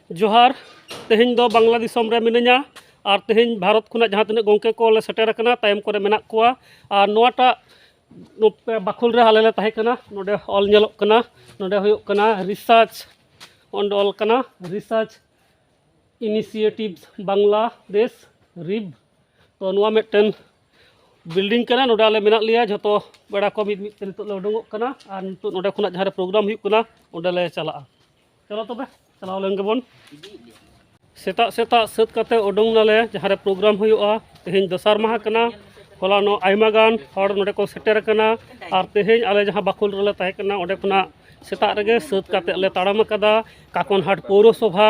जोहार तेहें दो बांग्ला दिसम रे मिनाया और तेहें भारत खुना जहाँ तक गोंके को ले सेटेर कना तायम करे मेना कोआ और नोटा बाखुल रे हाले ले ताहे कना नोडे ऑल नेलोक कना नोडे हुयुक कना रिसर्च ऑन ऑल कना रिसर्च इनिशिएटिव्स बांग्लादेश रिब तो नोआ मेटन बिल्डिंग कना नोडे आले मेना लिया जतो बड़ा को मिद मिद नितो उडुंगोक कना और नितो नोडे खुना जहाँ प्रोग्राम हुयुक कना ओंडे ले चला चलो तबे चलाव लेन गेबोन सेता सेता सत कते उडुंग नाले जहाँ प्रोग्राम हुयुआ तेहें दसार माह कना हलानो आयमा गान हर नोडे को सेटेर कना और तेहें आले जहाँ बाकुल रेले ताहे कना ओंडे खुना सेता रेगे सत कते ले ताड़ाम कदा काकनहाट पौरसभा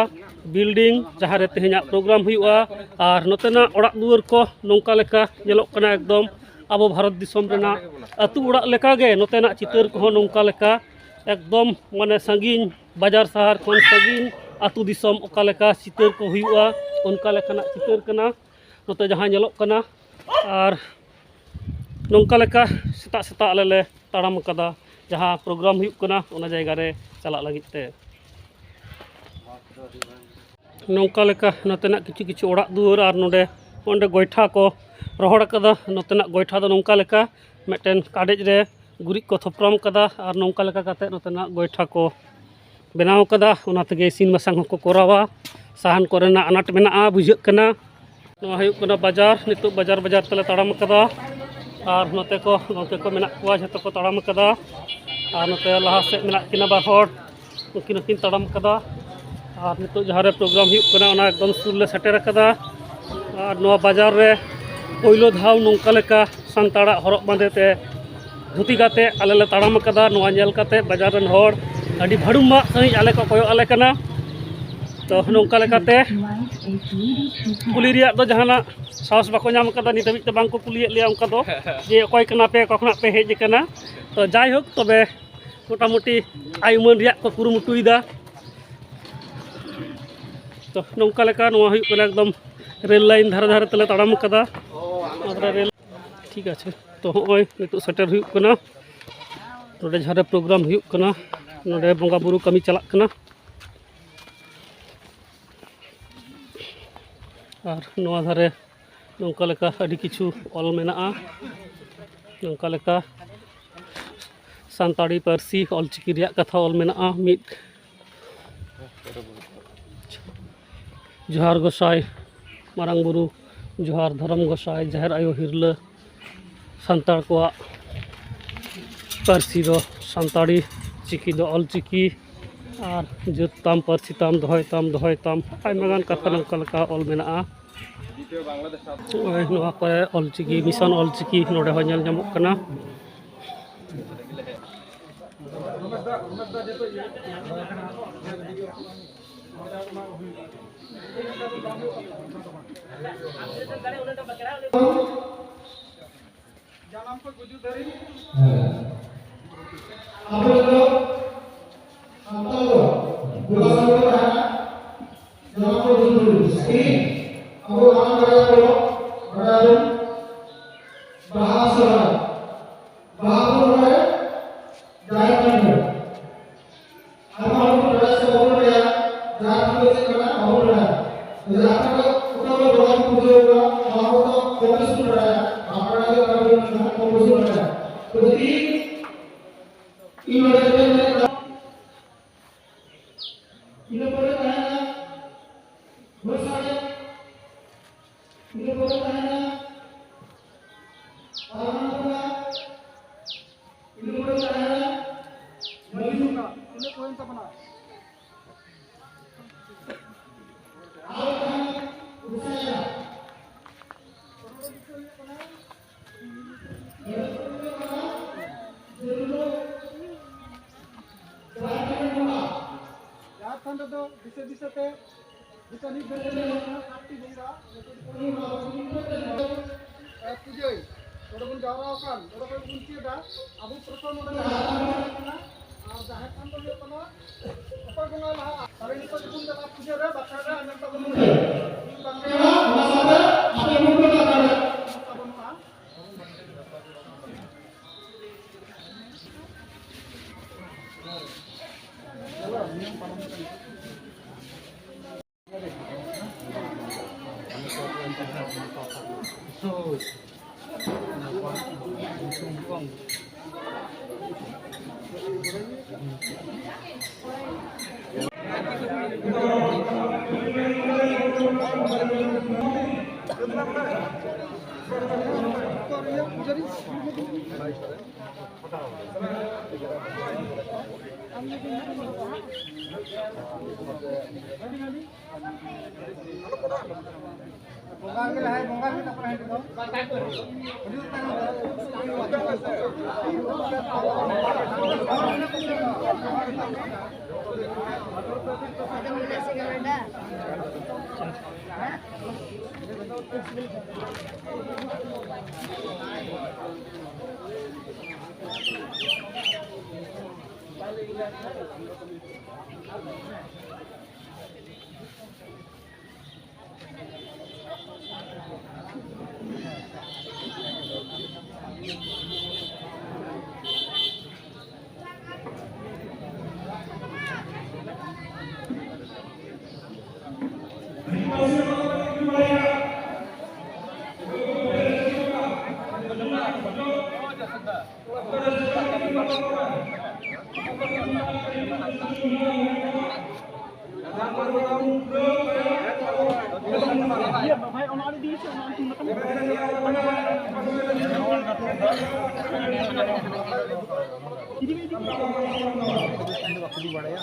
बिल्डिंग जहाँ रे तेहें प्रोग्राम हुयुआ और नोतेना ओड़ा दुआर को नोंका लेका नेलोक कना एकदम अब भारत दिसम रेना अतु ओड़ा लेका गे नोतेना चितर को नोंका लेका एकदम माने संगीन बाजार शहर खन संगीन आतु दिसम ओका लेका चितर को हुयुआ उनका लेकाना चितर कना नोते जहाँ नेलोक कना और नोंका लेका सेता सेता आले ले ताड़ाम कदा जहाँ प्रोग्राम हुयुक कना ओना जायगा रे चलाक लागित ते नोंका लेका नोतेना किछु किछु ओड़ा दुआर और नोडे ओंडे गोइठा को रोहड़ कदा नोतेना गोइठा दो नोंका लेका मिदटेन काडेज रे गुरिज को थोपराम कदा और नोंका लेका काते नोतेना गोइठा को बनाव कदा ओना तेगे इसिन मासांग को कोरावा साहान कोरेना अनाट मेनाआ बुझाक कना नोआ हुयुक कना बाजार नितो बाजार बाजार तले ताड़ाम कदा और नोते को गोंके को मेना कोआ जतो को ताड़ाम कदा और नोते लहा सेद मेना किना बार हर उनकिन उनकिन ताड़ाम कदा और नितो जहाँ रे प्रोग्राम हुयुक कना ओना एकदम सुर ले सेटेर कदा और नोआ बाजार रे पहिलो धाव नोंका लेका सानताड़ा हरक बांधेते धुती काते आले ले ताड़ाम कदा नोआ नेल काते बाजार रेन हर अड़ी भाड़ुमा सही आले को कोयो आले कना तो नोंका लेकाते कुली रिया दो जहाना साहस बाको नाम कदा नित हबिज ते बांग को कुलियेत लिया उनका दो जे अकय कना पे कखना पे हेज कना तो जाय होक तबे मोटामुटी आयुमान रिया को कुरुमुटुइदा तो नोंका लेका नोआ हुयुक कना एकदम रेल लाइन धारे धारे तले ताड़ाम कदा रेल ठीक आछे तो होय नितो सेटेर हुयुक कना नोडे जहां प्रोग्राम हुयुक कना नोडे बंगा बुरु कमी चलाक कना और नोआ धारे नोंका लेका अड़ी किछु ऑल मेनाआ नोंका लेका सानताड़ी पारसी ऑलचिकी रिया कथा ऑल मेनाआ मिद जोहार गोसाई मारांग बुरु जोहार धरम गोसाई जाहेर आयो हिरला सानताड़ को पारसी दो सानताड़ी चिकी दो ऑलचिकी और जत ताम पारसी ताम दोहय ताम आयमा गान कथा नोंका लेका ऑल मेनाआ नोआ को ऑलचिकी मिशन ऑलचिकी नोडे हो नेल नामोक कना jangan pun wujud dari bisa teh bisa nih puja udah menjarakan udah kunci dah abu person udah jahat kan tuh apa bunga lah hari ini tuh pun dapat puja dah bakal dah yang tak benar अब मैं ऊपर गया Hãy subscribe cho kênh Ghiền Mì Gõ để không bỏ lỡ